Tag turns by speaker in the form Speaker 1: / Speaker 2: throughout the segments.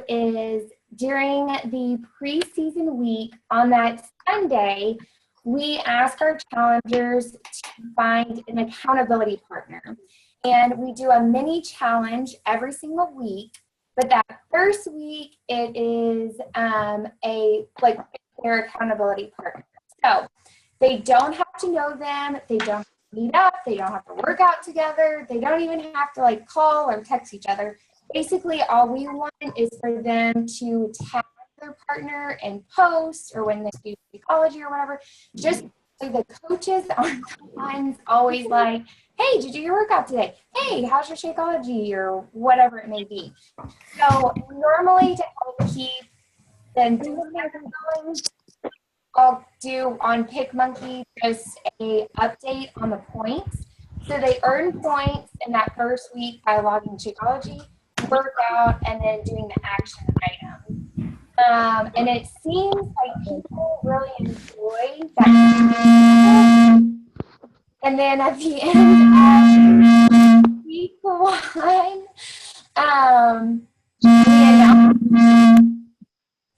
Speaker 1: is during the preseason week on that Sunday, we ask our challengers to find an accountability partner. And we do a mini challenge every single week. But that first week, it is their accountability partner. So they don't have to know them. They don't have to meet up. They don't have to work out together. They don't even have to call or text each other. Basically, all we want is for them to tag their partner and post, or when they do psychology or whatever, just so the coaches aren't the ones always like, hey, did you do your workout today? Hey, how's your Shakeology, or whatever it may be. So normally, to help keep the enthusiasm going, I'll do on PicMonkey just a update on the points. So they earn points in that first week by logging Shakeology, workout, and then doing the action item. And it seems like people really enjoy that. And then at the end of week one,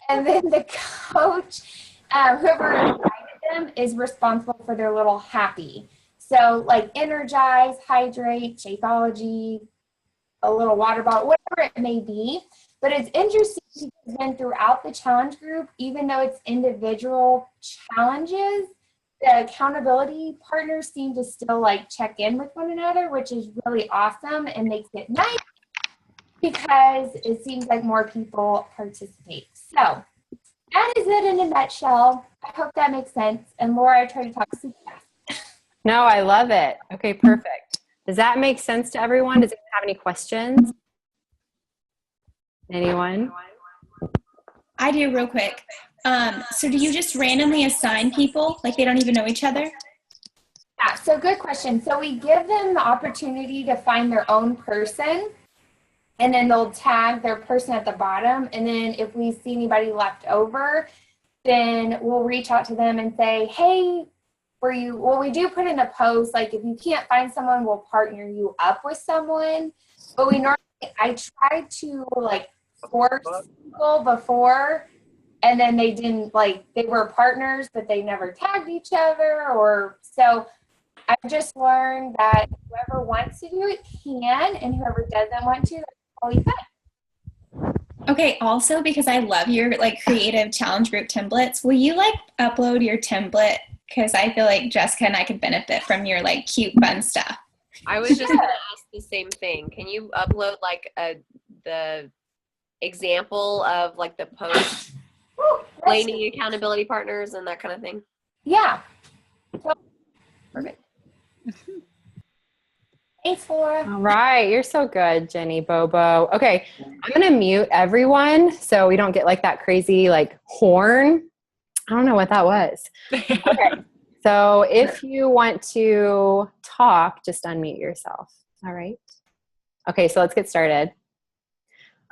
Speaker 1: and then the coach, whoever invited them, is responsible for their little happy. So energize, hydrate, Shakeology, a little water bottle, whatever it may be. But it's interesting because then throughout the challenge group, even though it's individual challenges, the accountability partners seem to still check in with one another, which is really awesome and makes it nice because it seems like more people participate. So that is it in a nutshell. I hope that makes sense. And Laura, I try to talk super fast.
Speaker 2: No, I love it. Okay, perfect. Does that make sense to everyone? Does anyone have any questions? Anyone?
Speaker 3: I do, real quick. So do you just randomly assign people? They don't even know each other?
Speaker 1: Yeah, so good question. So we give them the opportunity to find their own person, and then they'll tag their person at the bottom. And then if we see anybody left over, then we'll reach out to them and say, hey, we do put in a post, if you can't find someone, we'll partner you up with someone. But I tried to force people before, and then they didn't they were partners, but they never tagged each other, so I just learned that whoever wants to do it can, and whoever doesn't want to, that's totally fine.
Speaker 3: Okay, also, because I love your creative challenge group templates, will you upload your template? Because I feel like Jessica and I could benefit from your cute fun stuff.
Speaker 4: I was just going to ask the same thing. Can you upload the example of the post explaining accountability partners and that kind of thing?
Speaker 1: Yeah.
Speaker 4: Perfect.
Speaker 1: Thanks, Laura.
Speaker 2: All right. You're so good, Jenny Bobo. Okay. I'm going to mute everyone so we don't get that crazy horn. I don't know what that was. Okay. So if you want to talk, just unmute yourself. All right. Okay. So let's get started.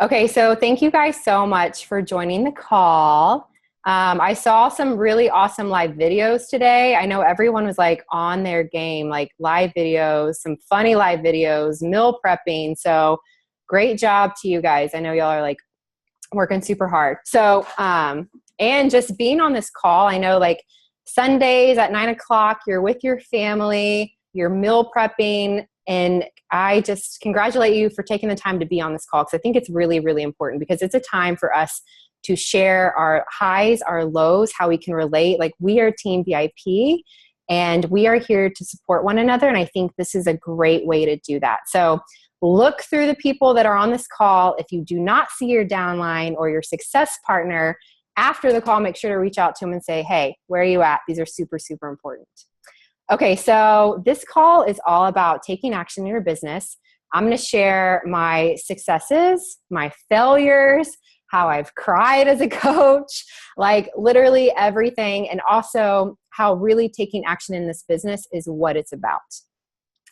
Speaker 2: Okay. So thank you guys so much for joining the call. I saw some really awesome live videos today. I know everyone was on their game, live videos, some funny live videos, meal prepping. So great job to you guys. I know y'all are working super hard. So, and just being on this call, I know Sundays at 9:00, you're with your family, you're meal prepping, and I just congratulate you for taking the time to be on this call, because I think it's really, really important, because it's a time for us to share our highs, our lows, how we can relate. We are Team VIP, and we are here to support one another, and I think this is a great way to do that. So look through the people that are on this call. If you do not see your downline or your success partner after the call, make sure to reach out to them and say, hey, where are you at? These are super, super important. Okay, so this call is all about taking action in your business. I'm going to share my successes, my failures, how I've cried as a coach, literally everything, and also how really taking action in this business is what it's about.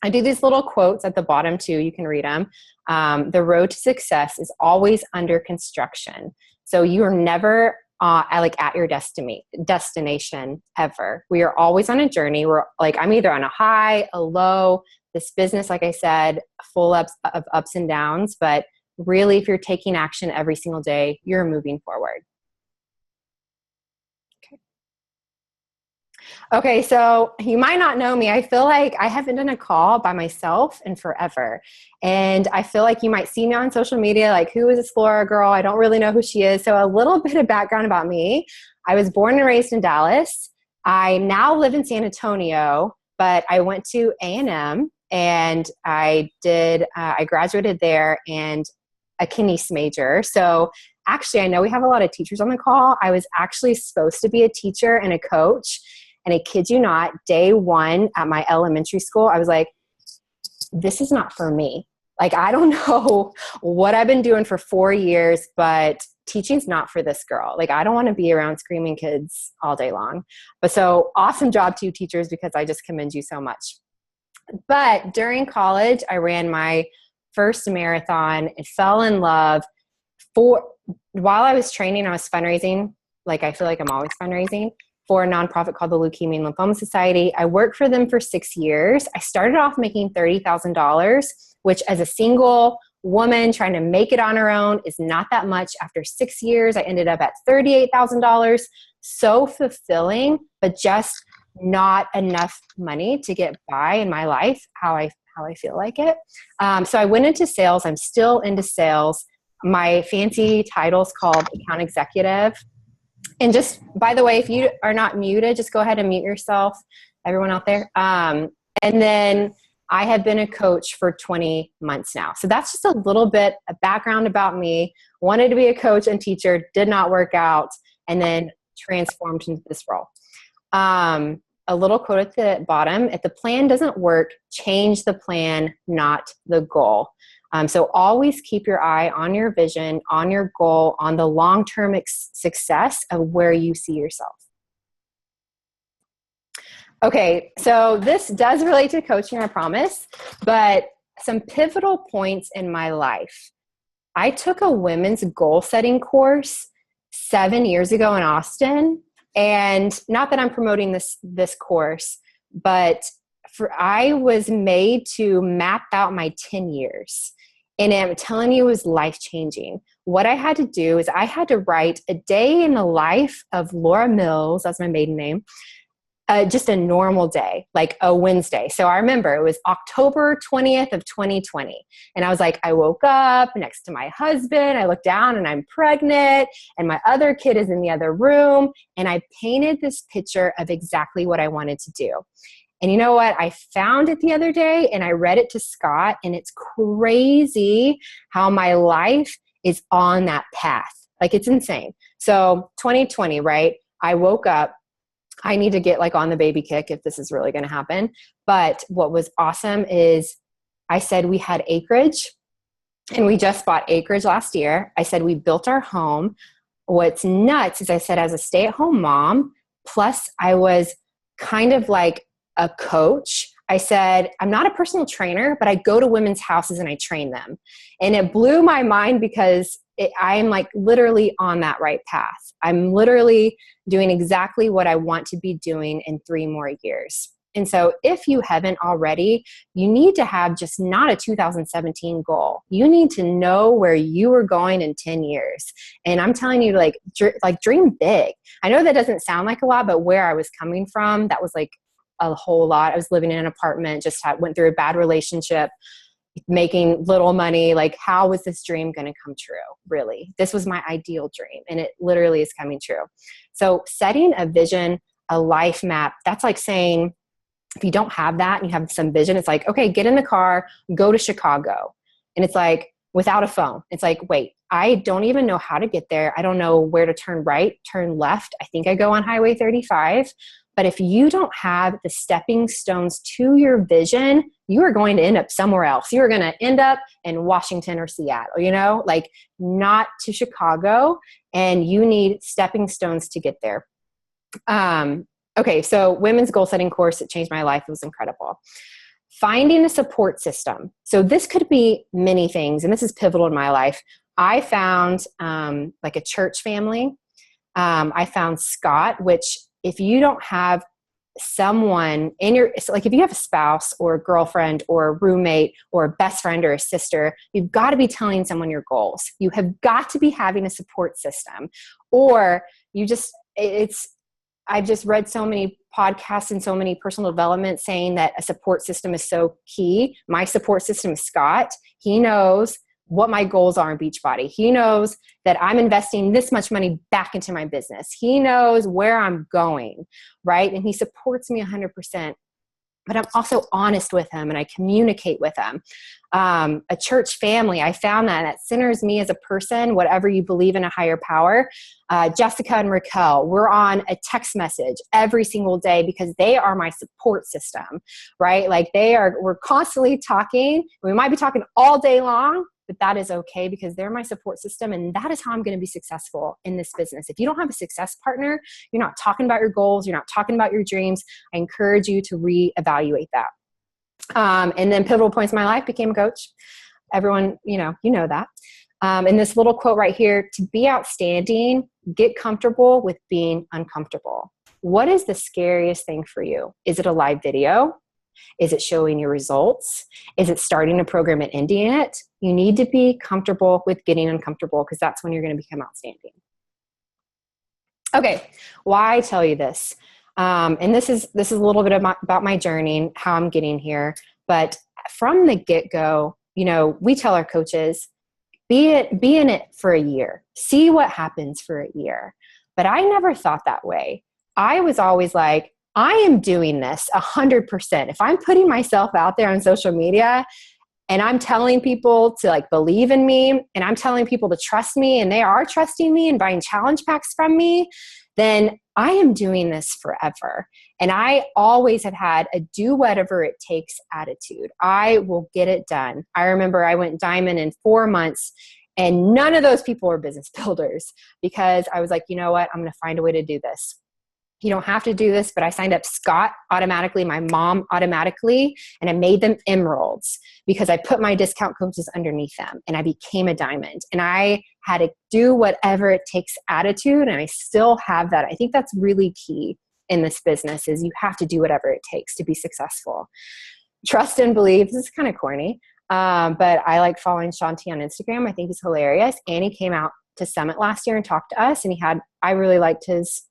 Speaker 2: I do these little quotes at the bottom too. You can read them. The road to success is always under construction. So you are never at your destination ever. We are always on a journey. We're I'm either on a high, a low. This business, like I said, full of ups and downs, but really, if you're taking action every single day, you're moving forward. Okay, so you might not know me. I feel like I haven't done a call by myself in forever. And I feel like you might see me on social media, like, who is this Flora girl? I don't really know who she is. So a little bit of background about me. I was born and raised in Dallas. I now live in San Antonio, but I went to A&M and I graduated there and a kines major. So actually, I know we have a lot of teachers on the call. I was actually supposed to be a teacher and a coach. And I kid you not, day one at my elementary school, I was like, this is not for me. Like, I don't know what I've been doing for 4 years, but teaching's not for this girl. Like, I don't want to be around screaming kids all day long. But so awesome job to you teachers, because I just commend you so much. But during college, I ran my first marathon and fell in love. While I was training, I was fundraising. Like, I feel like I'm always fundraising for a nonprofit called the Leukemia and Lymphoma Society. I worked for them for 6 years. I started off making $30,000, which as a single woman trying to make it on her own is not that much. After 6 years, I ended up at $38,000. So fulfilling, but just not enough money to get by in my life, how I feel like it. So I went into sales. I'm still into sales. My fancy title is called account executive. And just, by the way, if you are not muted, just go ahead and mute yourself, everyone out there. And then I have been a coach for 20 months now. So that's just a little bit of background about me. Wanted to be a coach and teacher, did not work out, and then transformed into this role. A little quote at the bottom: if the plan doesn't work, change the plan, not the goal. So always keep your eye on your vision, on your goal, on the long-term success of where you see yourself. Okay, so this does relate to coaching, I promise, but some pivotal points in my life. I took a women's goal-setting course 7 years ago in Austin, and not that I'm promoting this course, but I was made to map out my 10 years. And I'm telling you, it was life-changing. What I had to do is I had to write a day in the life of Laura Mills, that's my maiden name, just a normal day, like a Wednesday. So I remember it was October 20th of 2020. And I was like, I woke up next to my husband. I looked down and I'm pregnant and my other kid is in the other room. And I painted this picture of exactly what I wanted to do. And you know what? I found it the other day and I read it to Scott, and it's crazy how my life is on that path. Like, it's insane. So 2020, right? I woke up. I need to get like on the baby kick if this is really going to happen. But what was awesome is I said we had acreage, and we just bought acreage last year. I said we built our home. What's nuts is I said, as a stay-at-home mom, plus I was kind of like a coach, I said, I'm not a personal trainer, but I go to women's houses and I train them. And it blew my mind because I'm like literally on that right path. I'm literally doing exactly what I want to be doing in 3 more years. And so if you haven't already, you need to have just not a 2017 goal. You need to know where you are going in 10 years. And I'm telling you, like dream big. I know that doesn't sound like a lot, but where I was coming from, that was like a whole lot. I was living in an apartment, just went through a bad relationship, making little money. Like, how was this dream going to come true? Really, this was my ideal dream, and it literally is coming true. So setting a vision, a life map, that's like saying, if you don't have that and you have some vision, it's like, okay, get in the car, go to Chicago. And it's like, without a phone, it's like, wait, I don't even know how to get there. I don't know where to turn right, turn left. I think I go on Highway 35. But if you don't have the stepping stones to your vision, you are going to end up somewhere else. You are going to end up in Washington or Seattle, like not to Chicago. And you need stepping stones to get there. Okay, so women's goal setting course, it changed my life. It was incredible. Finding a support system. So this could be many things, and this is pivotal in my life. I found like a church family. I found Scott, which if you don't have someone in your, so like if you have a spouse or a girlfriend or a roommate or a best friend or a sister, you've got to be telling someone your goals. You have got to be having a support system, or I've just read so many podcasts and so many personal development saying that a support system is so key. My support system is Scott. He knows what my goals are in Beachbody. He knows that I'm investing this much money back into my business. He knows where I'm going, right? And he supports me 100%. But I'm also honest with him and I communicate with him. A church family, I found that centers me as a person, whatever you believe in a higher power. Jessica and Raquel, we're on a text message every single day because they are my support system, right? Like we're constantly talking. We might be talking all day long, but that is okay because they're my support system. And that is how I'm going to be successful in this business. If you don't have a success partner, you're not talking about your goals, you're not talking about your dreams, I encourage you to reevaluate that. And then pivotal points in my life, became a coach. Everyone, you know that. And this little quote right here, to be outstanding, get comfortable with being uncomfortable. What is the scariest thing for you? Is it a live video? Is it showing your results? Is it starting a program and ending it? You need to be comfortable with getting uncomfortable because that's when you're going to become outstanding. Okay, why I tell you this? And this is a little bit about my journey and how I'm getting here. But from the get-go, we tell our coaches, be in it for a year. See what happens for a year. But I never thought that way. I was always like, I am doing this 100%. If I'm putting myself out there on social media and I'm telling people to like believe in me and I'm telling people to trust me and they are trusting me and buying challenge packs from me, then I am doing this forever. And I always have had a do whatever it takes attitude. I will get it done. I remember I went diamond in 4 months and none of those people were business builders because I was like, you know what? I'm going to find a way to do this. You don't have to do this, but I signed up Scott automatically, my mom automatically, and I made them emeralds because I put my discount coaches underneath them and I became a diamond. And I had to do whatever it takes attitude, and I still have that. I think that's really key in this business is you have to do whatever it takes to be successul. Trust and believe. This is kind of corny, but I like following Shanti on Instagram. I think he's hilarious. And he came out to Summit last year and talked to us, and I really liked his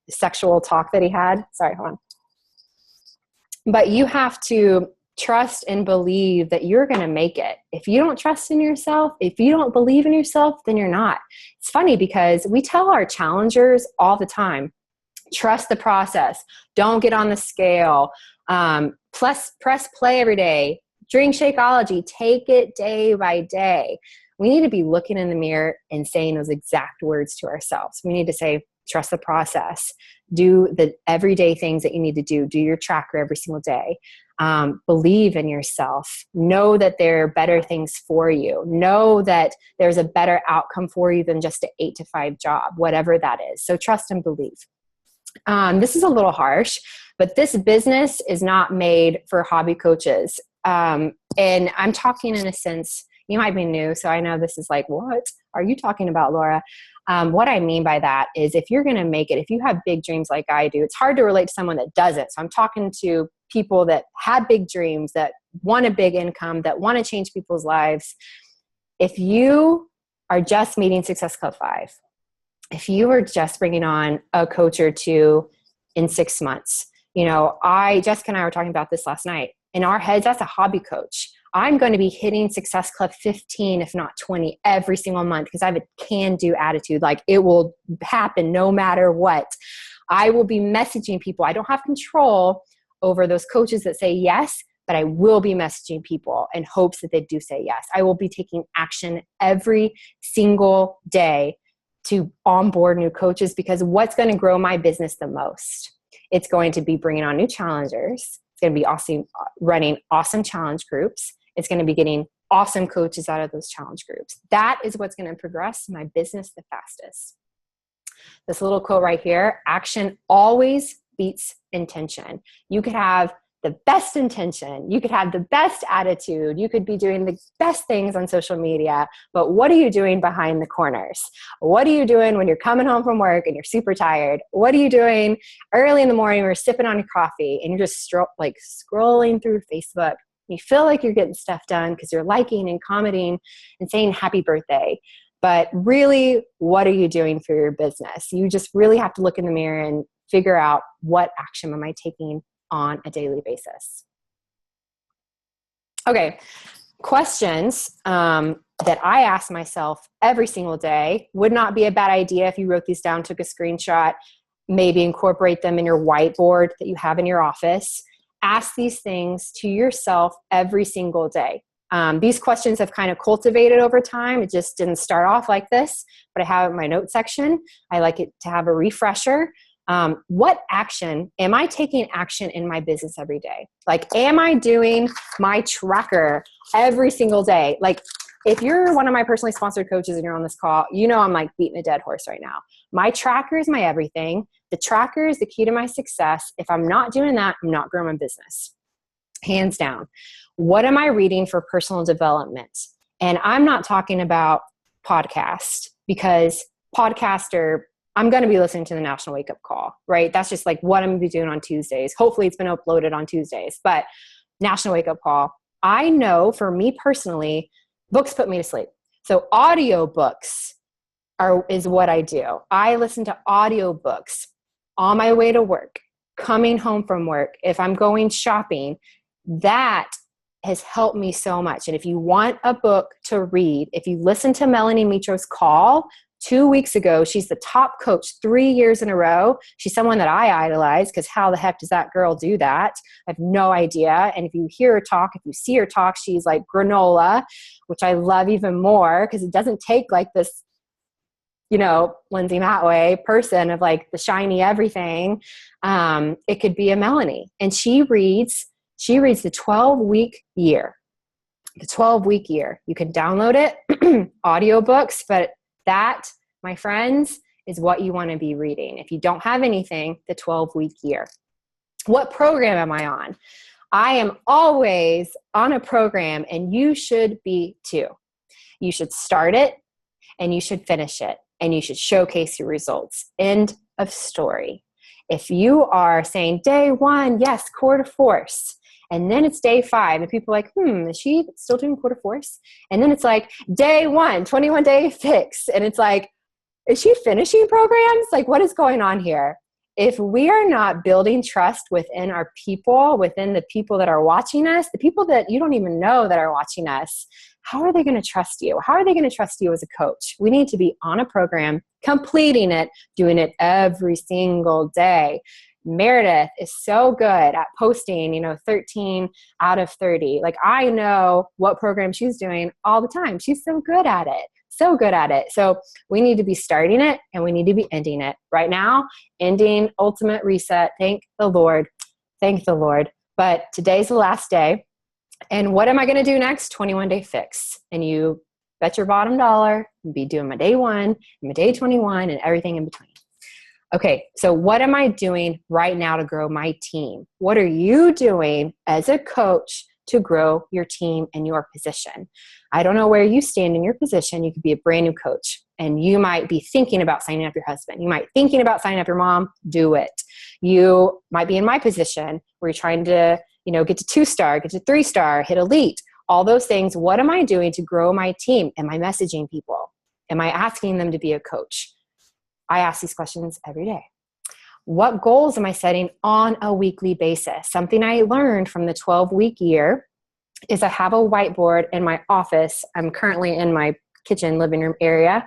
Speaker 2: sexual talk that he had. Sorry, hold on. But you have to trust and believe that you're going to make it. If you don't trust in yourself, if you don't believe in yourself, then you're not. It's funny because we tell our challengers all the time, trust the process. Don't get on the scale. Press play every day. Drink Shakeology. Take it day by day. We need to be looking in the mirror and saying those exact words to ourselves. We need to say, trust the process. Do the everyday things that you need to do. Do your tracker every single day. Believe in yourself. Know that there are better things for you. Know that there's a better outcome for you than just an 8-to-5 job, whatever that is. So trust and believe. This is a little harsh, but this business is not made for hobby coaches. And I'm talking in a sense, you might be new, so I know this is like, what are you talking about, Laura? What I mean by that is if you're going to make it, if you have big dreams like I do, it's hard to relate to someone that doesn't. So I'm talking to people that had big dreams, that want a big income, that want to change people's lives. If you are just meeting Success Club 5, if you are just bringing on a coach or two in 6 months, Jessica and I were talking about this last night. In our heads, that's a hobby coach. I'm going to be hitting Success Club 15, if not 20, every single month because I have a can-do attitude. Like it will happen no matter what. I will be messaging people. I don't have control over those coaches that say yes, but I will be messaging people in hopes that they do say yes. I will be taking action every single day to onboard new coaches because what's going to grow my business the most? It's going to be bringing on new challengers. It's going to be awesome, running awesome challenge groups. It's going to be getting awesome coaches out of those challenge groups. That is what's going to progress my business the fastest. This little quote right here, action always beats intention. You could have the best intention. You could have the best attitude. You could be doing the best things on social media. But what are you doing behind the corners? What are you doing when you're coming home from work and you're super tired? What are you doing early in the morning when you're sipping on your coffee and you're just scrolling through Facebook? You feel like you're getting stuff done because you're liking and commenting and saying happy birthday. But really, what are you doing for your business? You just really have to look in the mirror and figure out, what action am I taking on a daily basis? Okay, questions that I ask myself every single day. Would not be a bad idea if you wrote these down, took a screenshot, maybe incorporate them in your whiteboard that you have in your office. Ask these things to yourself every single day. These questions have kind of cultivated over time. It just didn't start off like this, but I have it in my notes section. I like it to have a refresher. What action am I taking action in my business every day? Like, am I doing my tracker every single day? Like, if you're one of my personally sponsored coaches and you're on this call, you know I'm like beating a dead horse right now. My tracker is my everything. The tracker is the key to my success. If I'm not doing that, I'm not growing my business. Hands down. What am I reading for personal development? And I'm not talking about podcast, because I'm going to be listening to the National Wake Up Call, right? That's just like what I'm going to be doing on Tuesdays. Hopefully it's been uploaded on Tuesdays, but National Wake Up Call. I know for me personally, books put me to sleep. So audiobooks is what I do. I listen to audiobooks on my way to work, coming home from work, if I'm going shopping. That has helped me so much. And if you want a book to read, if you listen to Melanie Mitro's call 2 weeks ago, she's the top coach 3 years in a row. She's someone that I idolize, because how the heck does that girl do that? I have no idea. And if you hear her talk, if you see her talk, she's like granola, which I love even more, because it doesn't take like this, Lindsay Matway person of like the shiny everything. It could be a Melanie. And she reads the 12-week year. The 12-week year. You can download it, audiobooks, but that, my friends, is what you want to be reading. If you don't have anything, the 12-week year. What program am I on? I am always on a program, and you should be too. You should start it and you should finish it, and you should showcase your results. End of story. If you are saying day 1, yes, core to force, and then it's day 5, and people are like, is she still doing core to force? And then it's like day 1, 21-day fix. And it's like, is she finishing programs? Like, what is going on here? If we are not building trust within our people, within the people that are watching us, the people that you don't even know that are watching us, how are they going to trust you? How are they going to trust you as a coach? We need to be on a program, completing it, doing it every single day. Meredith is so good at posting, 13 out of 30. Like, I know what program she's doing all the time. She's so good at it. So good at it. So we need to be starting it, and we need to be ending it. Right now, ending ultimate reset. Thank the Lord. Thank the Lord. But today's the last day. And what am I going to do next? 21-day fix. And you bet your bottom dollar, I'll be doing my day 1 and my day 21 and everything in between. Okay, so what am I doing right now to grow my team? What are you doing as a coach to grow your team and your position? I don't know where you stand in your position. You could be a brand new coach, and you might be thinking about signing up your husband. You might be thinking about signing up your mom. Do it. You might be in my position where you're trying to, get to 2-star, get to 3-star, hit elite, all those things. What am I doing to grow my team? Am I messaging people? Am I asking them to be a coach? I ask these questions every day. What goals am I setting on a weekly basis? Something I learned from the 12-week year is I have a whiteboard in my office. I'm currently in my kitchen living room area.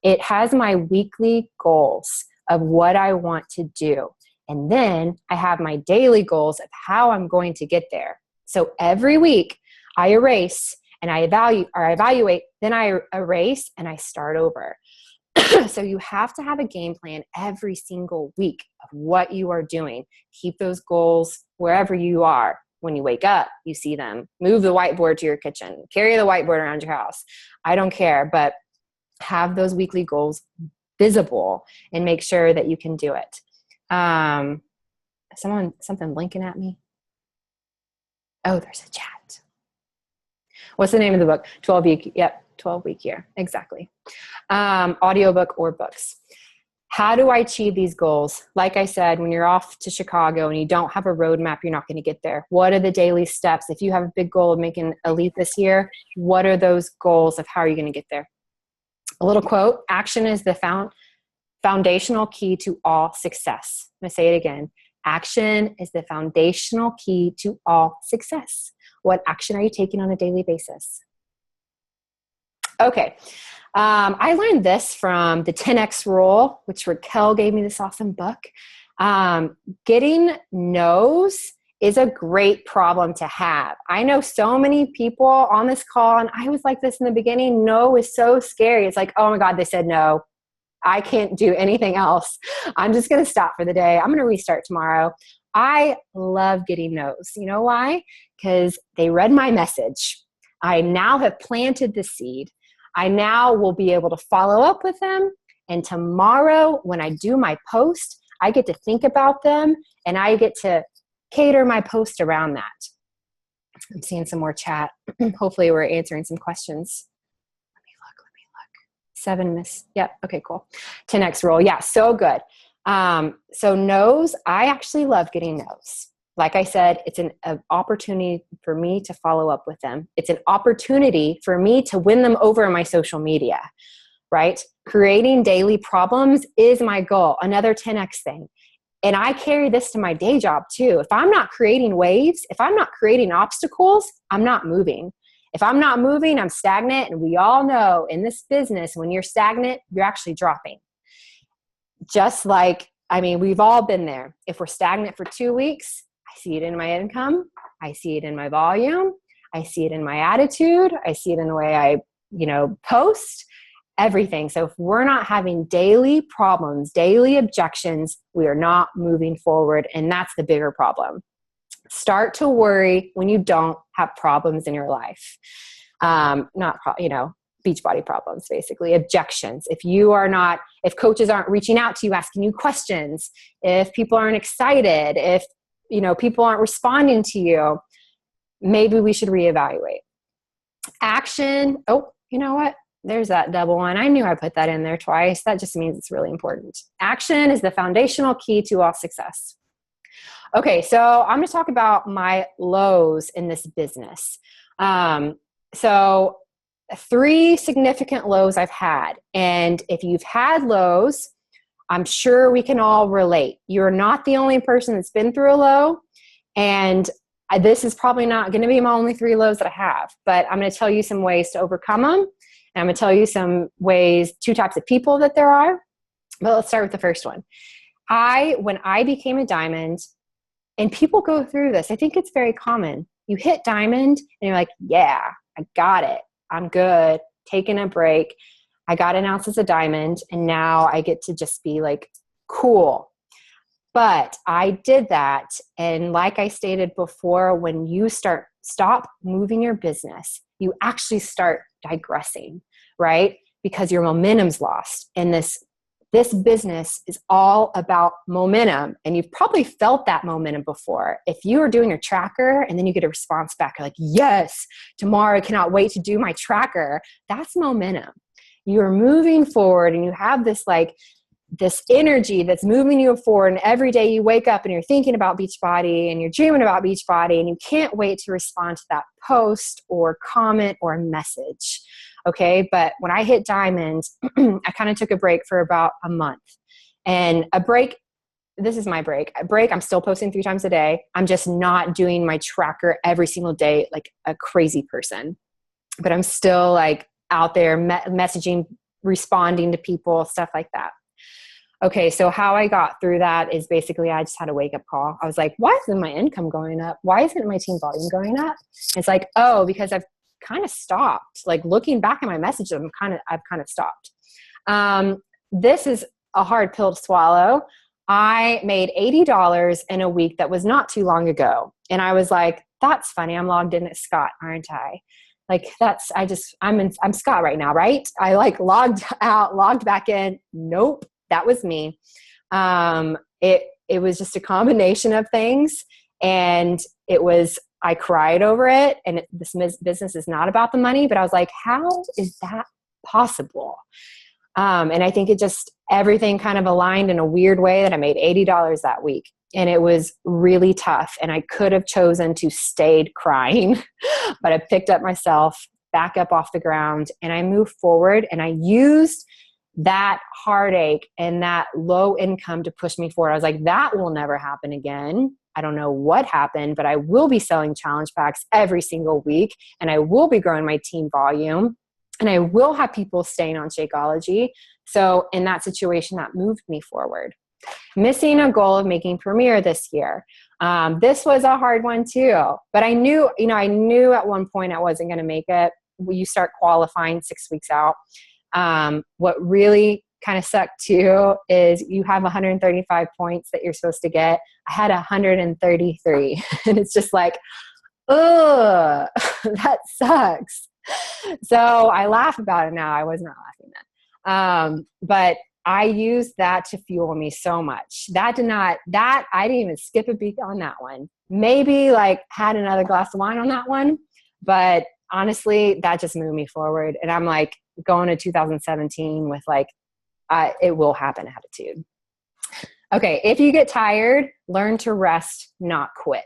Speaker 2: It has my weekly goals of what I want to do. And then I have my daily goals of how I'm going to get there. So every week I erase and I evaluate, then I erase and I start over. So you have to have a game plan every single week of what you are doing. Keep those goals wherever you are. When you wake up, you see them. Move the whiteboard to your kitchen. Carry the whiteboard around your house. I don't care, but have those weekly goals visible and make sure that you can do it. Something blinking at me. Oh, there's a chat. What's the name of the book? 12-week. Yep. 12-week year. Exactly. Audiobook or books. How do I achieve these goals? Like I said, when you're off to Chicago and you don't have a roadmap, you're not going to get there. What are the daily steps? If you have a big goal of making elite this year, what are those goals of how are you going to get there? A little quote, action is the foundational key to all success. I'm going to say it again. Action is the foundational key to all success. What action are you taking on a daily basis? Okay. I learned this from the 10X rule, which Raquel gave me this awesome book. Getting no's is a great problem to have. I know so many people on this call, and I was like this in the beginning. No is so scary. It's like, oh my God, they said no. I can't do anything else. I'm just going to stop for the day. I'm going to restart tomorrow. I love getting no's. You know why? Because they read my message. I now have planted the seed. I now will be able to follow up with them. And tomorrow, when I do my post, I get to think about them and I get to cater my post around that. I'm seeing some more chat. Hopefully we're answering some questions. Let me look. 7 miss. Yep. Okay, cool. 10X rule. Yeah, so good. So no's, I actually love getting no's. Like I said, it's an opportunity for me to follow up with them. It's an opportunity for me to win them over in my social media, right? Creating daily problems is my goal. Another 10X thing. And I carry this to my day job too. If I'm not creating waves, if I'm not creating obstacles, I'm not moving. If I'm not moving, I'm stagnant. And we all know in this business, when you're stagnant, you're actually dropping. Just like, we've all been there. If we're stagnant for 2 weeks, I see it in my income. I see it in my volume. I see it in my attitude. I see it in the way I, post, everything. So if we're not having daily problems, daily objections, we are not moving forward. And that's the bigger problem. Start to worry when you don't have problems in your life. Beachbody problems, basically, objections. If coaches aren't reaching out to you, asking you questions, if people aren't excited, if people aren't responding to you, maybe we should reevaluate. Action. Oh, you know what? There's that double one. I knew I put that in there twice. That just means it's really important. Action is the foundational key to all success. Okay, so I'm going to talk about my lows in this business. So 3 significant lows I've had. And if you've had lows, I'm sure we can all relate. You're not the only person that's been through a low. And this is probably not going to be my only 3 lows that I have. But I'm going to tell you some ways to overcome them. And I'm going to tell you some ways, 2 types of people that there are. But let's start with the first one. When I became a diamond, and people go through this, I think it's very common. You hit diamond and you're like, yeah, I got it. I'm good. Taking a break. I got announced as a diamond and now I get to just be like, cool. But I did that. And like I stated before, when you stop moving your business, you actually start digressing, right? Because your momentum's lost. And this business is all about momentum. And you've probably felt that momentum before. If you are doing your tracker and then you get a response back, you're like, yes, tomorrow I cannot wait to do my tracker. That's momentum. You're moving forward and you have this energy that's moving you forward. And every day you wake up and you're thinking about Beachbody and you're dreaming about Beachbody and you can't wait to respond to that post or comment or message. Okay. But when I hit diamond, I kind of took a break for about a month. And this is my break. I'm still posting 3 times a day. I'm just not doing my tracker every single day like a crazy person. But I'm still out there messaging, responding to people, stuff like that. Okay, so how I got through that is basically I just had a wake-up call. I was like, why isn't my income going up? Why isn't my team volume going up? It's like, oh, because I've kind of stopped. Looking back at my messages, I've kind of stopped. This is a hard pill to swallow. I made $80 in a week that was not too long ago. And I was like, that's funny. I'm logged in at Scott, aren't I? I'm Scott right now, right? I logged out, logged back in. Nope. That was me. It was just a combination of things. And it was I cried over it. And this business is not about the money, but I was like, how is that possible? And I think it just, everything kind of aligned in a weird way that I made $80 that week. And it was really tough. And I could have chosen to stayed crying, but I picked up myself, back up off the ground, and I moved forward. And I used that heartache and that low income to push me forward. I was like, that will never happen again. I don't know what happened, but I will be selling challenge packs every single week, and I will be growing my team volume, and I will have people staying on Shakeology. So in that situation, that moved me forward. Missing a goal of making Premier this year. This was a hard one too, but I knew at one point I wasn't going to make it. You start qualifying 6 weeks out. What really kind of sucked too is you have 135 points that you're supposed to get. I had 133 and it's just like, ugh, that sucks. So I laugh about it now. I was not laughing then. But I used that to fuel me so much. I didn't even skip a beat on that one. Maybe like had another glass of wine on that one, but honestly, that just moved me forward. And I'm like going to 2017 with like, it will happen attitude. Okay. If you get tired, learn to rest, not quit.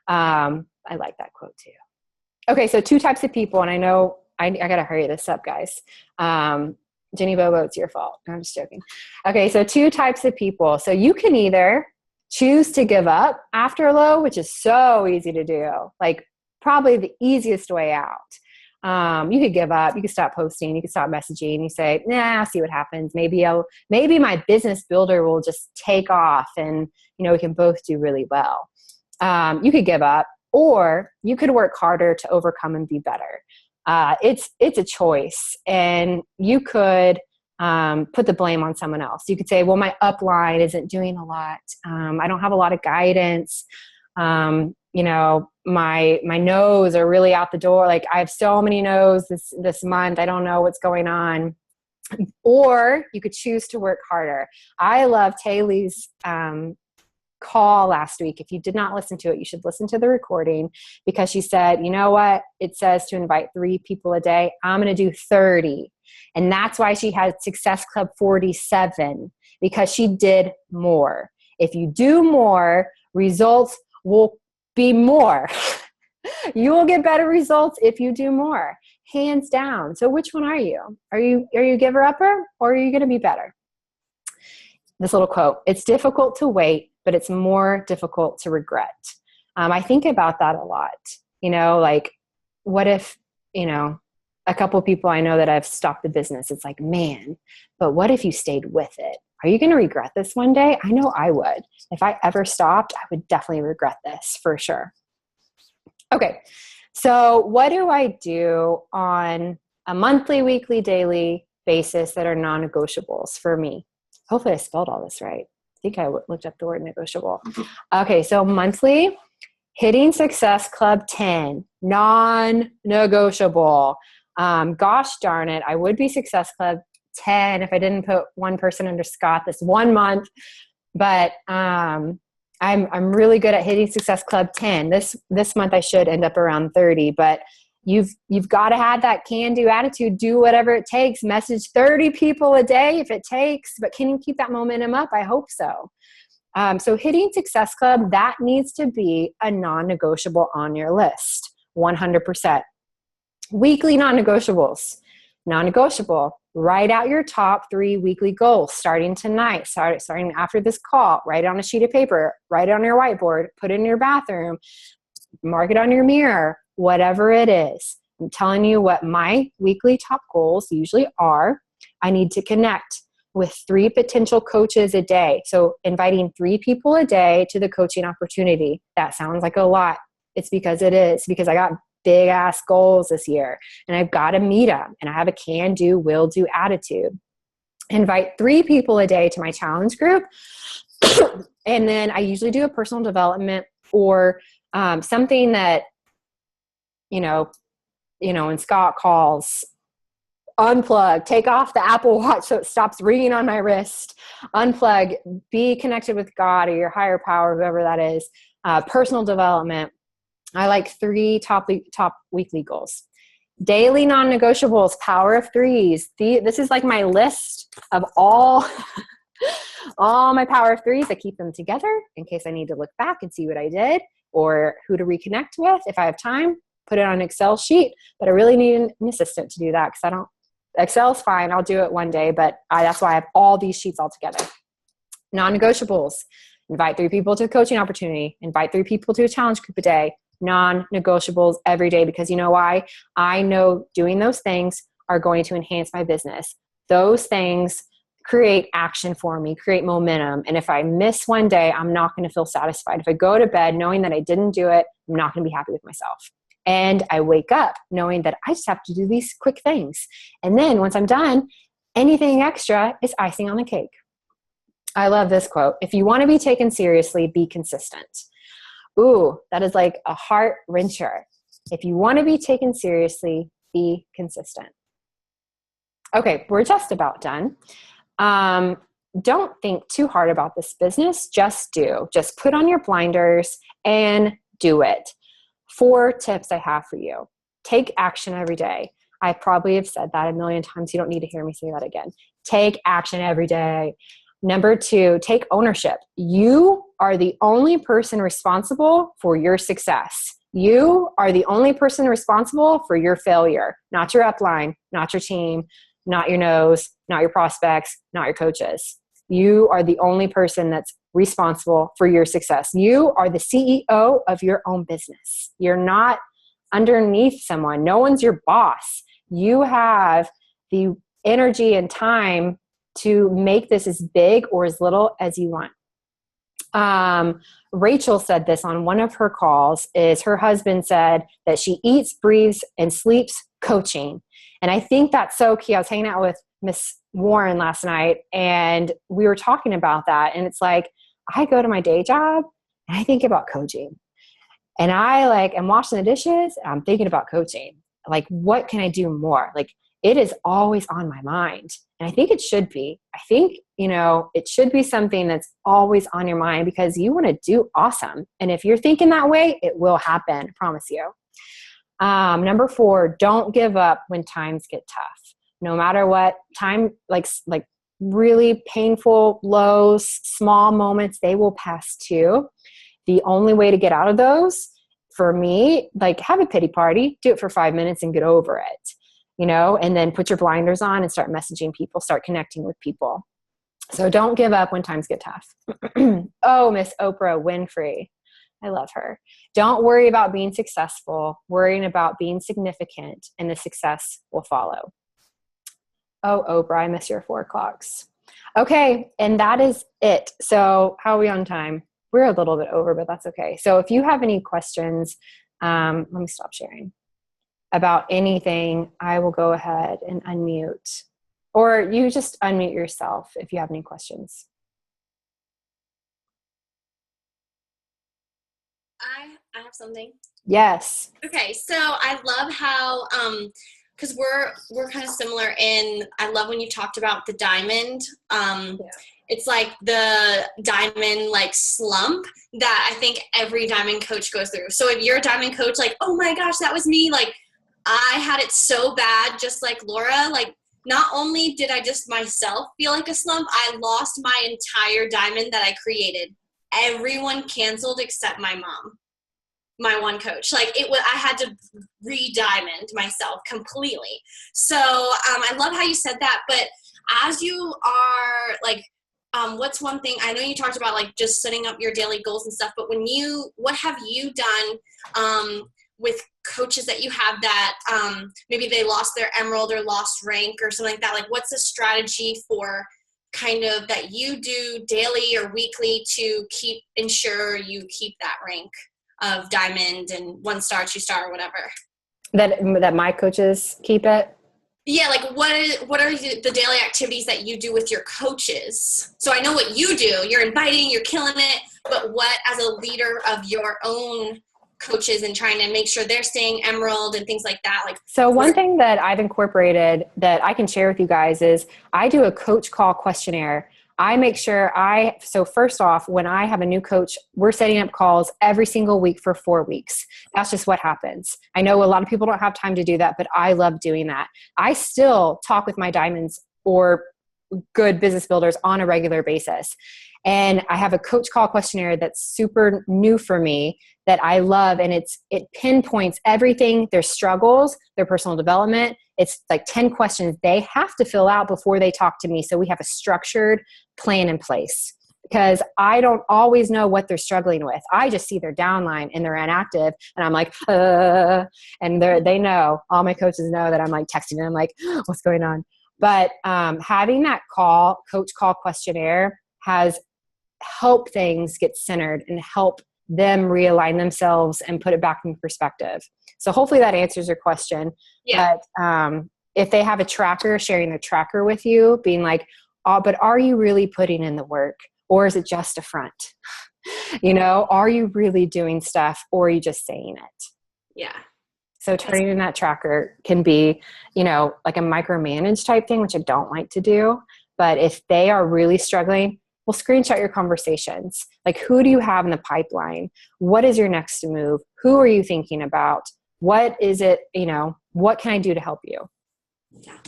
Speaker 2: I like that quote too. Okay. So 2 types of people, and I know I got to hurry this up, guys. Jenny Bobo, it's your fault. No, I'm just joking. Okay. So 2 types of people. So you can either choose to give up after a low, which is so easy to do, like probably the easiest way out. You could give up, you could stop posting, you could stop messaging, you say, nah, I'll see what happens. Maybe my business builder will just take off and, we can both do really well. You could give up, or you could work harder to overcome and be better. It's a choice, and you could put the blame on someone else. You could say, well, my upline isn't doing a lot. I don't have a lot of guidance. My no's are really out the door. Like I have so many no's this month. I don't know what's going on. Or you could choose to work harder. I love Taylor's call last week. If you did not listen to it, you should listen to the recording, because she said, you know what? It says to invite 3 people a day. I'm going to do 30. And that's why she had Success Club 47, because she did more. If you do more, results will be more. You will get better results if you do more, hands down. So which one are you? Are you a giver upper, or are you going to be better? This little quote, it's difficult to wait, but it's more difficult to regret. I think about that a lot. Like what if, a couple of people I know that have stopped the business. It's like, man, but what if you stayed with it? Are you going to regret this one day? I know I would. If I ever stopped, I would definitely regret this for sure. Okay. So what do I do on a monthly, weekly, daily basis that are non-negotiables for me? Hopefully I spelled all this right. I think I looked up the word negotiable. Okay. So monthly, hitting Success Club 10, non-negotiable. Gosh darn it. I would be Success Club 10 if I didn't put one person under Scott this one month, but I'm really good at hitting Success Club 10. This month I should end up around 30, but you've got to have that can-do attitude. Do whatever it takes. Message 30 people a day if it takes, but can you keep that momentum up? I hope so. So hitting Success Club, that needs to be a non-negotiable on your list, 100%. Weekly non-negotiables. Non-negotiable. Write out your top 3 weekly goals starting tonight, starting after this call. Write it on a sheet of paper. Write it on your whiteboard. Put it in your bathroom. Mark it on your mirror. Whatever it is. I'm telling you what my weekly top goals usually are. I need to connect with 3 potential coaches a day. So inviting 3 people a day to the coaching opportunity. That sounds like a lot. It's because it is. Because I got big ass goals this year and I've got to meet them, and I have a can do, will do attitude. Invite 3 people a day to my challenge group. And then I usually do a personal development or something that, when Scott calls, unplug, take off the Apple Watch so it stops ringing on my wrist, unplug, be connected with God or your higher power, whoever that is, personal development. I like 3 top weekly goals. Daily non-negotiables, power of 3s. This is like my list of all my power of 3s. I keep them together in case I need to look back and see what I did or who to reconnect with if I have time. Put it on an Excel sheet, but I really need an assistant to do that because Excel's fine. I'll do it one day, but that's why I have all these sheets all together. Non-negotiables. Invite 3 people to a coaching opportunity. Invite 3 people to a challenge group a day. Non-negotiables every day, because you know why? I know doing those things are going to enhance my business. Those things create action for me, create momentum. And if I miss one day, I'm not going to feel satisfied. If I go to bed knowing that I didn't do it, I'm not going to be happy with myself. And I wake up knowing that I just have to do these quick things. And then once I'm done, anything extra is icing on the cake. I love this quote. If you want to be taken seriously, be consistent. Ooh, that is like a heart wrencher. If you want to be taken seriously, be consistent. Okay, we're just about done. Don't think too hard about this business. Just do. Just put on your blinders and do it. 4 tips I have for you. Take action every day. I probably have said that a million times. You don't need to hear me say that again. Take action every day. Number 2, take ownership. You are the only person responsible for your success. You are the only person responsible for your failure, not your upline, not your team, not your nose, not your prospects, not your coaches. You are the only person that's responsible for your success. You are the CEO of your own business. You're not underneath someone. No one's your boss. You have the energy and time to make this as big or as little as you want. Rachel said this on one of her calls, is her husband said that she eats, breathes, and sleeps coaching. And I think that's so key. I was hanging out with Miss Warren last night and we were talking about that. And it's like, I go to my day job and I think about coaching. And I'm washing the dishes and I'm thinking about coaching. Like, what can I do more? Like, it is always on my mind. And I think it should be. I think, it should be something that's always on your mind because you want to do awesome. And if you're thinking that way, it will happen. I promise you. Number 4, don't give up when times get tough. No matter what time, like really painful lows, small moments, they will pass too. The only way to get out of those, for me, have a pity party, do it for 5 minutes and get over it. And then put your blinders on and start messaging people, start connecting with people. So don't give up when times get tough. Oh, Miss Oprah Winfrey. I love her. Don't worry about being successful, worrying about being significant, and the success will follow. Oh, Oprah, I miss your 4 o'clocks. Okay, and that is it. So how are we on time? We're a little bit over, but that's okay. So if you have any questions, let me stop sharing. About anything, I will go ahead and unmute. Or you just unmute yourself if you have any questions.
Speaker 5: I have something.
Speaker 2: Yes.
Speaker 5: Okay, so I love how because we're kind of similar in, I love when you talked about the diamond. It's like the diamond slump that I think every diamond coach goes through. So if you're a diamond coach, oh my gosh, that was me. I had it so bad, just like Laura. Not only did I just myself feel like a slump, I lost my entire diamond that I created. Everyone canceled except my mom, my one coach. I had to re-diamond myself completely. So I love how you said that. But as you are what's one thing, I know you talked about just setting up your daily goals and stuff, but what have you done with coaches that you have that maybe they lost their emerald or lost rank or something like that? What's a strategy for kind of that you do daily or weekly to ensure you keep that rank of diamond and 1-star, 2-star, or whatever?
Speaker 2: That my coaches keep it?
Speaker 5: Yeah, what are the daily activities that you do with your coaches? So I know what you do. You're inviting, you're killing it, but what, as a leader of your own coaches and trying to make sure they're staying emerald and things like that?
Speaker 2: So one thing that I've incorporated that I can share with you guys is I do a coach call questionnaire. I make sure so first off, when I have a new coach, we're setting up calls every single week for 4 weeks. That's just what happens. I know a lot of people don't have time to do that, but I love doing that. I still talk with my diamonds or good business builders on a regular basis. And I have a coach call questionnaire that's super new for me that I love. And it pinpoints everything, their struggles, their personal development. It's like 10 questions they have to fill out before they talk to me. So we have a structured plan in place because I don't always know what they're struggling with. I just see their downline and they're inactive and I'm like, and they know, all my coaches know that I'm like texting them like, what's going on? But having that coach call questionnaire has helped things get centered and help them realign themselves and put it back in perspective. So hopefully that answers your question.
Speaker 5: Yeah.
Speaker 2: But if they have a tracker, sharing their tracker with you, being like, oh, but are you really putting in the work? Or is it just a front? Are you really doing stuff or are you just saying it?
Speaker 5: Yeah.
Speaker 2: So turning in that tracker can be, like a micromanage type thing, which I don't like to do. But if they are really struggling, well, screenshot your conversations. Like, who do you have in the pipeline? What is your next move? Who are you thinking about? What is it, what can I do to help you?
Speaker 5: Yeah.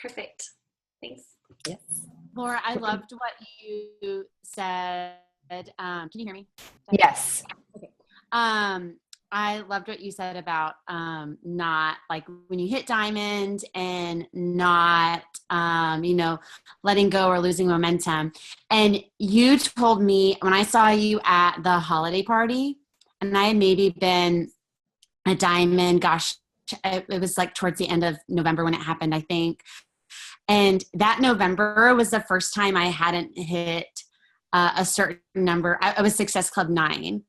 Speaker 5: Perfect. Thanks.
Speaker 2: Yes.
Speaker 6: Laura, I loved what you said. Can you hear me?
Speaker 2: Yes.
Speaker 6: Okay. I loved what you said about not like when you hit diamond and not, letting go or losing momentum. And you told me when I saw you at the holiday party, and I had maybe been a diamond, gosh, it was like towards the end of November when it happened, I think. And that November was the first time I hadn't hit a certain number. I was Success Club 9.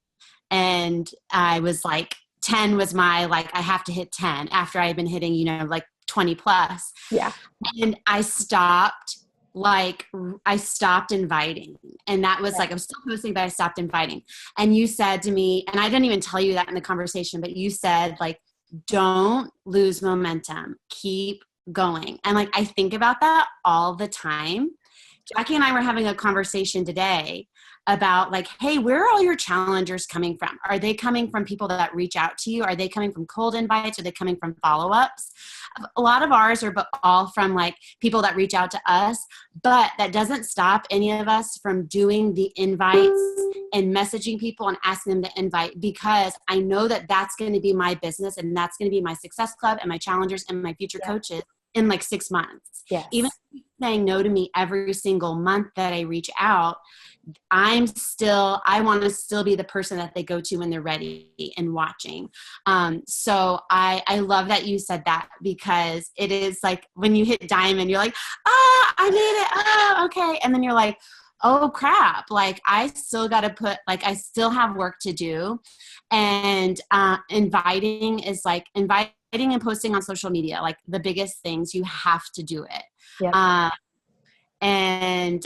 Speaker 6: And I was like, 10 was my, like, I have to hit 10 after I had been hitting, like 20 plus.
Speaker 2: Yeah.
Speaker 6: And I stopped inviting. And that was like, I was still posting, but I stopped inviting. And you said to me, and I didn't even tell you that in the conversation, but you said like, don't lose momentum, keep going. And like, I think about that all the time. Jackie and I were having a conversation today about like, hey, where are all your challengers coming from? Are they coming from people that reach out to you? Are they coming from cold invites? Are they coming from follow-ups? A lot of ours are all from like people that reach out to us, but that doesn't stop any of us from doing the invites and messaging people and asking them to invite, because I know that that's going to be my business and that's going to be my Success Club and my challengers and my future coaches in like 6 months.
Speaker 2: Yes.
Speaker 6: Even saying no to me every single month that I reach out, I want to still be the person that they go to when they're ready and watching. So I love that you said that, because it is like when you hit diamond, you're like, I made it. Okay. And then you're like, oh crap. Like I still got to I still have work to do. And inviting and posting on social media, like the biggest things, you have to do it.
Speaker 2: Yep.
Speaker 6: And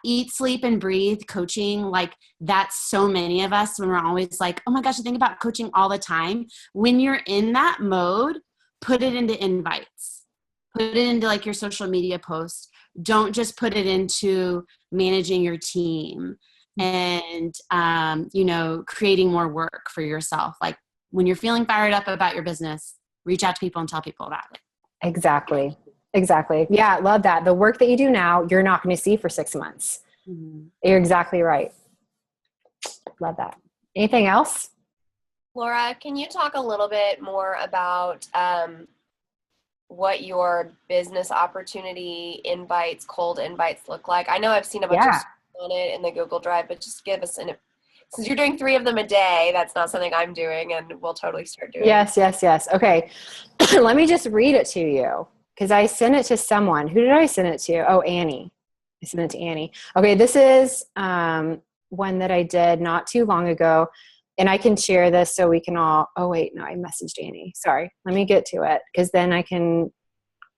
Speaker 6: eat, sleep, and breathe coaching. Like that's so many of us when we're always like, oh my gosh, I think about coaching all the time. When you're in that mode, put it into invites, put it into like your social media posts. Don't just put it into managing your team and, creating more work for yourself. Like when you're feeling fired up about your business, reach out to people and tell people about it.
Speaker 2: Exactly. Yeah. Love that. The work that you do now, you're not going to see for 6 months. Mm-hmm. You're exactly right. Love that. Anything else?
Speaker 4: Laura, can you talk a little bit more about what your business opportunity invites, cold invites look like? I know I've seen a bunch of stuff on it in the Google Drive, but just give us since you're doing 3 of them a day, that's not something I'm doing, and we'll totally start doing.
Speaker 2: Yes. Okay. Let me just read it to you, because I sent it to someone. Who did I send it to? Oh, Annie. I sent it to Annie. Okay, this is one that I did not too long ago, and I can share this so we can all – oh, wait, no, I messaged Annie. Sorry. Let me get to it, because then I can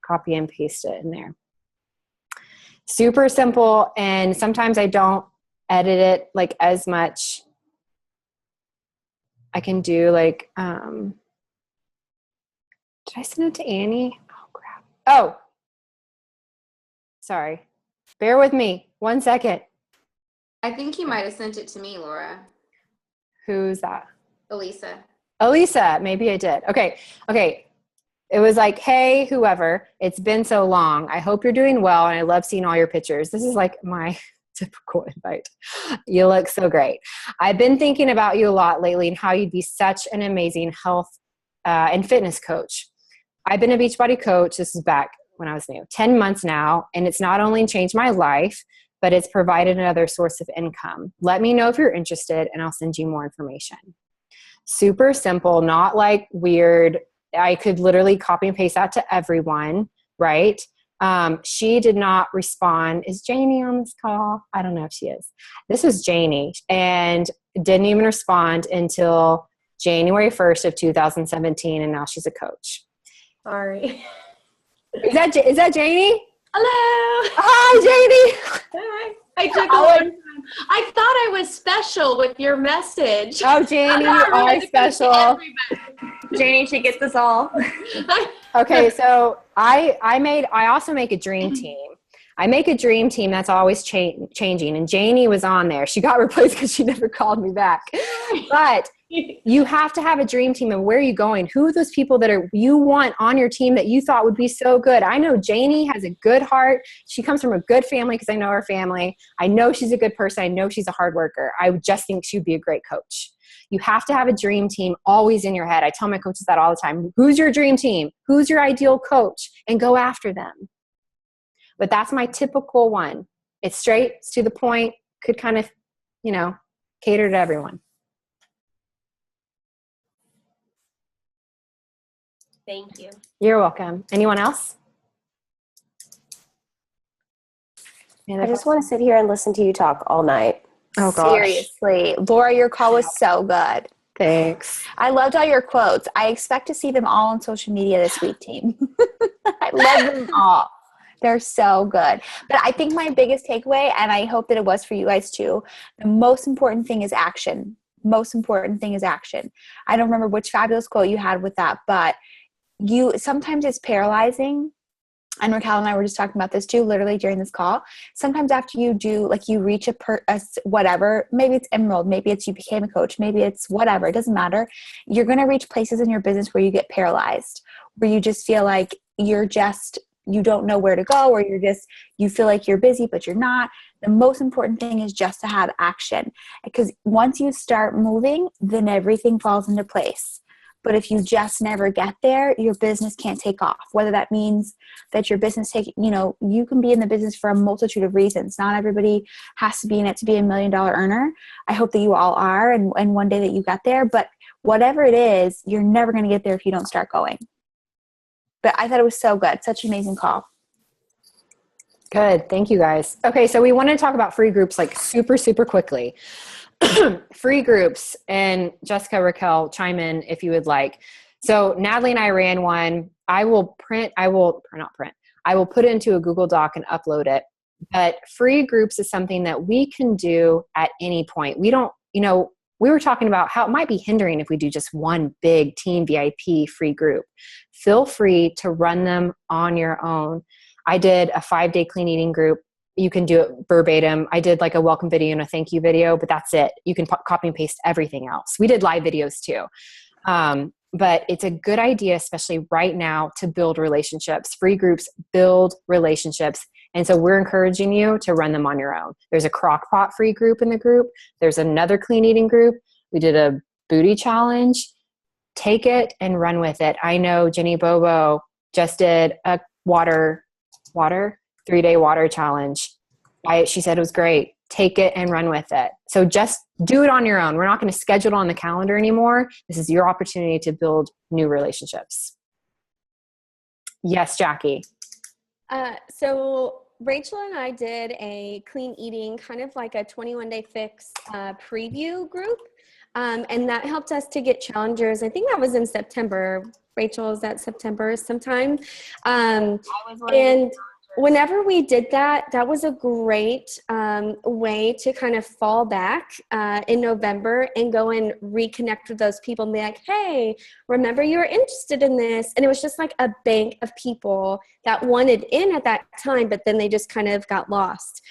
Speaker 2: copy and paste it in there. Super simple, and sometimes I don't edit it like as much. I can do like did I send it to Annie? Oh crap. Oh, sorry. Bear with me. 1 second.
Speaker 7: I think he might have sent it to me, Laura.
Speaker 2: Who's that?
Speaker 7: Elisa.
Speaker 2: Elisa, maybe I did. Okay. It was like, hey, whoever, it's been so long. I hope you're doing well, and I love seeing all your pictures. This is like my typical invite. You look so great. I've been thinking about you a lot lately and how you'd be such an amazing health and fitness coach. I've been a Beachbody coach. This is back when I was new, 10 months now, and it's not only changed my life, but it's provided another source of income. Let me know if you're interested, and I'll send you more information. Super simple, not like weird. I could literally copy and paste that to everyone, right? She did not respond. Is Janie on this call? I don't know if she is. This was Janie, and didn't even respond until January 1st of 2017, and now she's a coach.
Speaker 8: Sorry.
Speaker 2: Is that Janie?
Speaker 8: Hello.
Speaker 2: Hi, Janie.
Speaker 8: Hi. I thought I was special with your message.
Speaker 2: Oh, Janie, you are special.
Speaker 8: Janie, she gets us all.
Speaker 2: Okay, so I also make a dream team. I make a dream team that's always changing, and Janie was on there. She got replaced because she never called me back. But you have to have a dream team, and where are you going? Who are those people that you want on your team that you thought would be so good? I know Janie has a good heart. She comes from a good family because I know her family. I know she's a good person. I know she's a hard worker. I just think she'd be a great coach. You have to have a dream team always in your head. I tell my coaches that all the time. Who's your dream team? Who's your ideal coach? And go after them. But that's my typical one. It's straight, it's to the point, could kind of, cater to everyone.
Speaker 4: Thank you.
Speaker 2: You're welcome. Anyone else?
Speaker 9: I just want to sit here and listen to you talk all night.
Speaker 2: Oh, gosh.
Speaker 9: Seriously. Laura, your call was so good.
Speaker 2: Thanks.
Speaker 9: I loved all your quotes. I expect to see them all on social media this week, team. I love them all. They're so good. But I think my biggest takeaway, and I hope that it was for you guys too, the most important thing is action. Most important thing is action. I don't remember which fabulous quote you had with that, but sometimes it's paralyzing. And Raquel and I were just talking about this too, literally during this call. Sometimes after you do, like you reach a whatever, maybe it's Emerald, maybe it's you became a coach, maybe it's whatever, it doesn't matter. You're going to reach places in your business where you get paralyzed, where you just feel like you don't know where to go, or you feel like you're busy, but you're not. The most important thing is just to have action, because once you start moving, then everything falls into place. But if you just never get there, your business can't take off. Whether that means that your business you can be in the business for a multitude of reasons. Not everybody has to be in it to be $1 million earner. I hope that you all are, and one day that you got there. But whatever it is, you're never going to get there if you don't start going. But I thought it was so good. Such an amazing call.
Speaker 2: Good. Thank you, guys. Okay, so we want to talk about free groups like super, super quickly. Free groups, and Jessica, Raquel, chime in if you would like. So Natalie and I ran one. I will put it into a Google Doc and upload it. But free groups is something that we can do at any point. We don't, we were talking about how it might be hindering if we do just one big team VIP free group. Feel free to run them on your own. I did a 5-day clean eating group. You can do it verbatim. I did like a welcome video and a thank you video, but that's it. You can copy and paste everything else. We did live videos too. But it's a good idea, especially right now, to build relationships. Free groups build relationships. And so we're encouraging you to run them on your own. There's a crock pot free group in the group. There's another clean eating group. We did a booty challenge. Take it and run with it. I know Jenny Bobo just did a water 3-day water challenge. She said it was great. Take it and run with it. So just do it on your own. We're not going to schedule it on the calendar anymore. This is your opportunity to build new relationships. Yes, Jackie.
Speaker 10: So Rachel and I did a clean eating, kind of like a 21-day fix preview group. And that helped us to get challengers. I think that was in September. Rachel, is that September sometime? whenever we did that, that was a great way to kind of fall back in November and go and reconnect with those people and be like, hey, remember you were interested in this? And it was just like a bank of people that wanted in at that time, but then they just kind of got lost.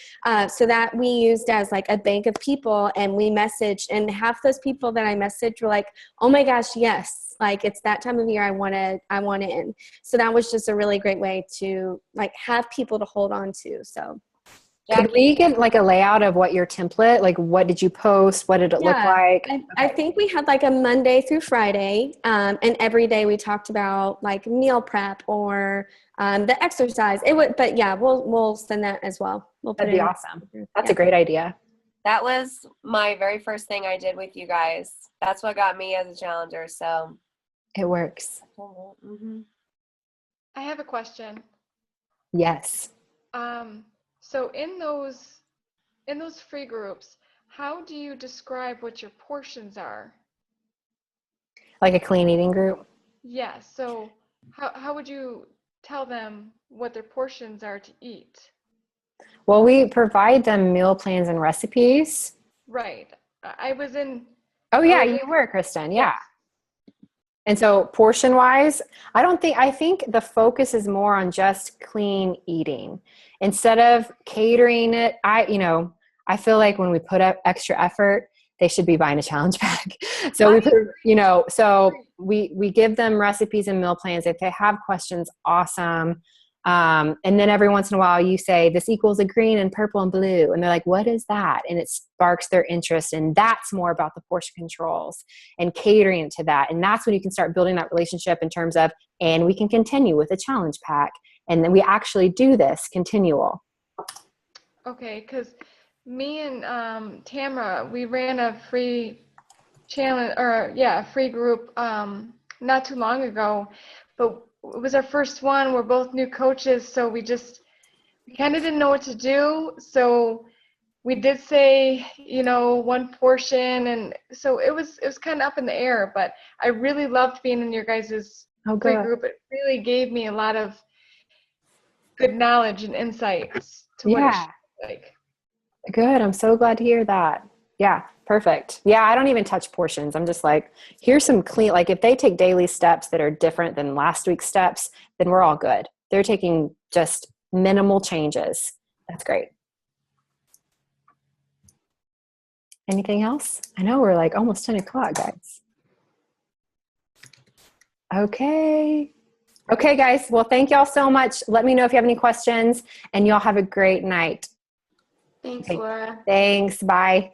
Speaker 10: So that we used as like a bank of people, and we messaged, and half those people that I messaged were like, oh my gosh, yes. Like it's that time of year I want in. So that was just a really great way to like have people to hold on to. So
Speaker 2: could we get like a layout of what your template, like what did you post? What did it look like?
Speaker 10: I think we had like a Monday through Friday, and every day we talked about like meal prep or the exercise. It would, but yeah, we'll send that as well.
Speaker 2: That'd be awesome. That's a great idea.
Speaker 4: That was my very first thing I did with you guys. That's what got me as a challenger. So
Speaker 2: it works.
Speaker 4: Mm-hmm.
Speaker 11: I have a question.
Speaker 2: Yes.
Speaker 11: So in those free groups, how do you describe what your portions are?
Speaker 2: Like a clean eating group?
Speaker 11: Yes. So how would you tell them what their portions are to eat?
Speaker 2: Well, we provide them meal plans and recipes.
Speaker 11: Right. I was in.
Speaker 2: Oh yeah, you were, Kristen. Yeah. And so portion wise, I think the focus is more on just clean eating instead of catering it. I feel like when we put up extra effort, they should be buying a challenge pack. So we give them recipes and meal plans. If they have questions, awesome. And then every once in a while you say, this equals a green and purple and blue. And they're like, what is that? And it sparks their interest. And that's more about the portion controls and catering to that. And that's when you can start building that relationship in terms of, and we can continue with a challenge pack. And then we actually do this continual.
Speaker 11: Okay. Cause me and Tamara, we ran a free challenge free group not too long ago, but it was our first one. We're both new coaches, so we kind of didn't know what to do. So we did say, one portion, and so it was kind of up in the air. But I really loved being in your guys' free group. It really gave me a lot of good knowledge and insights to what it should be like.
Speaker 2: Good. I'm so glad to hear that. Yeah. Perfect. Yeah. I don't even touch portions. I'm just like, here's some clean, like if they take daily steps that are different than last week's steps, then we're all good. They're taking just minimal changes. That's great. Anything else? I know we're like almost 10 o'clock, guys. Okay. Okay, guys. Well, thank y'all so much. Let me know if you have any questions, and y'all have a great night.
Speaker 7: Thanks, Laura.
Speaker 2: Thanks. Bye.